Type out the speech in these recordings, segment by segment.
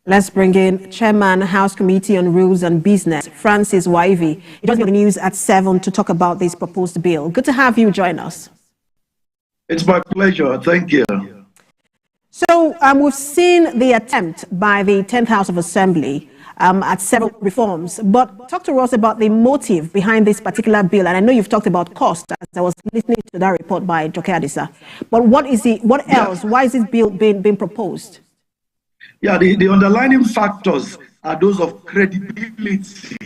Let's bring in Chairman, House Committee on Rules and Business, Francis Waive. He joins me on the news at 7 to talk about this proposed bill. Good to have you join us. It's my pleasure. Thank you. So we've seen the attempt by the 10th House of Assembly at several reforms, but talk to us about the motive behind this particular bill. And I know you've talked about cost as I was listening to that report by Joke Adisa. But what else? Why is this bill being proposed? Yeah, the underlying factors are those of credibility,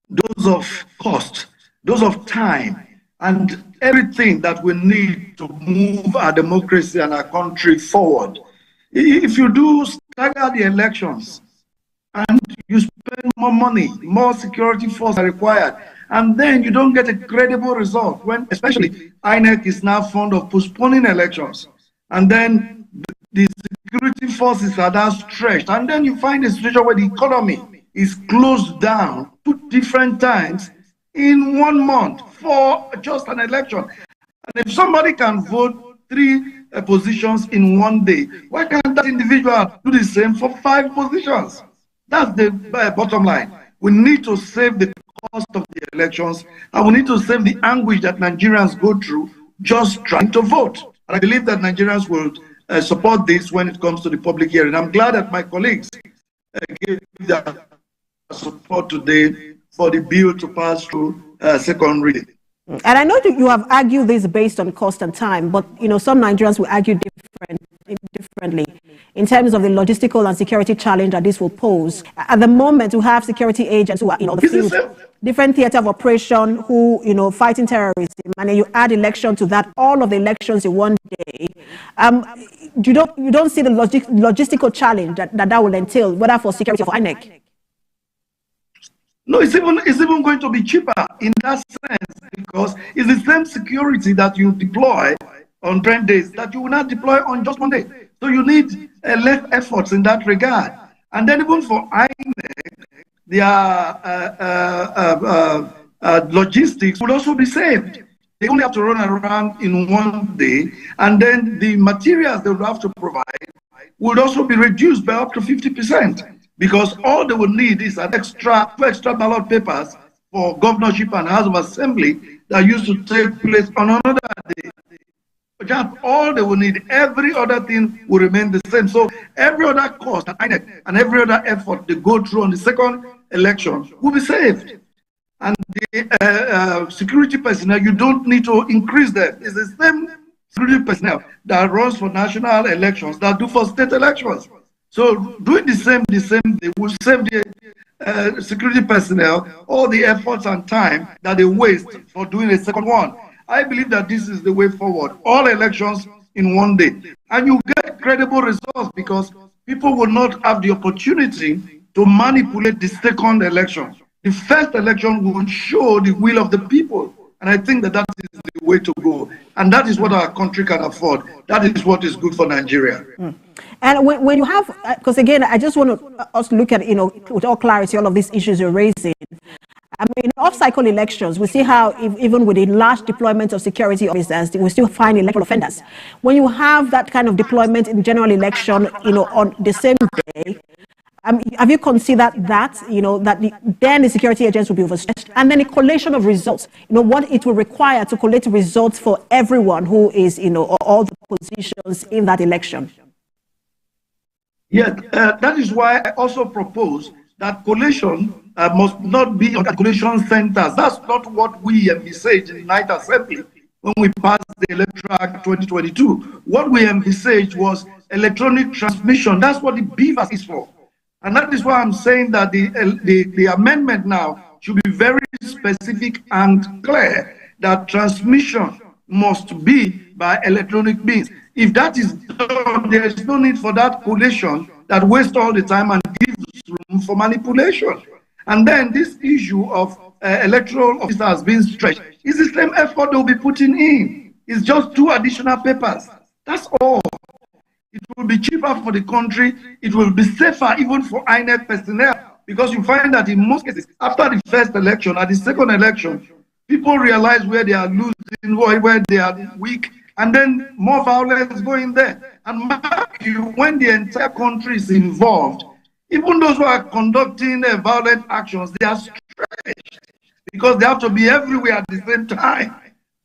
those of cost, those of time, and everything that we need to move our democracy and our country forward. If you do stagger the elections and you spend more money, more security forces are required, and then you don't get a credible result, when especially INEC is now fond of postponing elections, and then the security forces are now stretched, and then you find a situation where the economy is closed down 2 different times in 1 month for just an election. And if somebody can vote 3 positions in 1 day, why can't that individual do the same for 5 positions? That's the bottom line. We need to save the cost of the elections, and we need to save the anguish that Nigerians go through just trying to vote. And I believe that Nigerians will support this when it comes to the public hearing. I'm glad that my colleagues gave their support today for the bill to pass through second reading. And I know that you have argued this based on cost and time, but some Nigerians will argue differently in terms of the logistical and security challenge that this will pose. At the moment, we have security agents who are the field, different theater of operation, who fighting terrorism, and then you add election to that, all of the elections in 1 day. You don't see the logistical challenge that will entail, whether for security or for INEC? No, it's even going to be cheaper in that sense, because it's the same security that you deploy on 10 days that you will not deploy on just 1 day. So you need less efforts in that regard. And then even for INEC, their logistics would also be saved. They only have to run around in 1 day, and then the materials they would have to provide would also be reduced by up to 50%. Because all they will need is an extra ballot papers for governorship and House of Assembly that used to take place on another day. Just all they will need. Every other thing will remain the same. So every other cost and every other effort they go through on the second election will be saved. And the security personnel, you don't need to increase them. It's the same security personnel that runs for national elections that do for state elections. So doing the same, they will save the security personnel all the efforts and time that they waste for doing a second one. I believe that this is the way forward. All elections in 1 day. And you get credible results, because people will not have the opportunity to manipulate the second election. The first election will show the will of the people. And I think that is the way to go. And that is what our country can afford. That is what is good for Nigeria. And when you have, because again, I just want us to look at, with all clarity, all of these issues you're raising. I mean, off-cycle elections, we see how even with a large deployment of security officers, we still find electoral offenders. When you have that kind of deployment in general election, on the same day, have you considered that, then the security agents will be overstretched, and then a collation of results, what it will require to collate results for everyone who is, all the positions in that election? Yeah, that is why I also propose that collation must not be on collation centers. That's not what we envisaged in the Ninth Assembly when we passed the Electoral Act 2022. What we envisaged was electronic transmission. That's what the BVAS is for. And that is why I'm saying that the amendment now should be very specific and clear, that transmission must be by electronic means. If that is done, there is no need for that collation that wastes all the time and gives room for manipulation. And then this issue of electoral officers being stretched is the same effort they'll be putting in. It's just 2 additional papers. That's all. It will be cheaper for the country. It will be safer even for INEC personnel, because you find that in most cases, after the first election, at the second election, people realize where they are losing, where they are weak, and then more violence going there. And when the entire country is involved, Even those who are conducting violent actions, they are stretched because they have to be everywhere at the same time.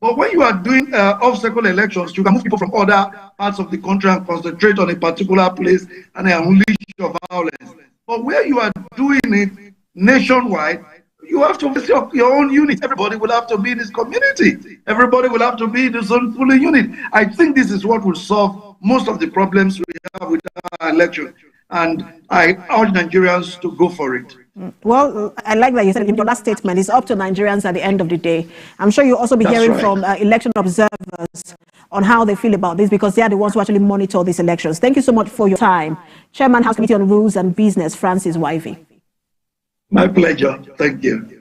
But when you are doing off-cycle elections, you can move people from other parts of the country and concentrate on a particular place and unleash your violence. But where you are doing it nationwide, you have to visit your own unit. Everybody will have to be in this community. Everybody will have to be in his own polling unit. I think this is what will solve most of the problems we have with our election. And I urge Nigerians to go for it. Well, I like that you said in your last statement, it's up to Nigerians at the end of the day. I'm sure you'll also be hearing from election observers on how they feel about this, because they are the ones who actually monitor these elections. Thank you so much for your time. Chairman, House Committee on Rules and Business, Francis Waive. My pleasure. Thank you.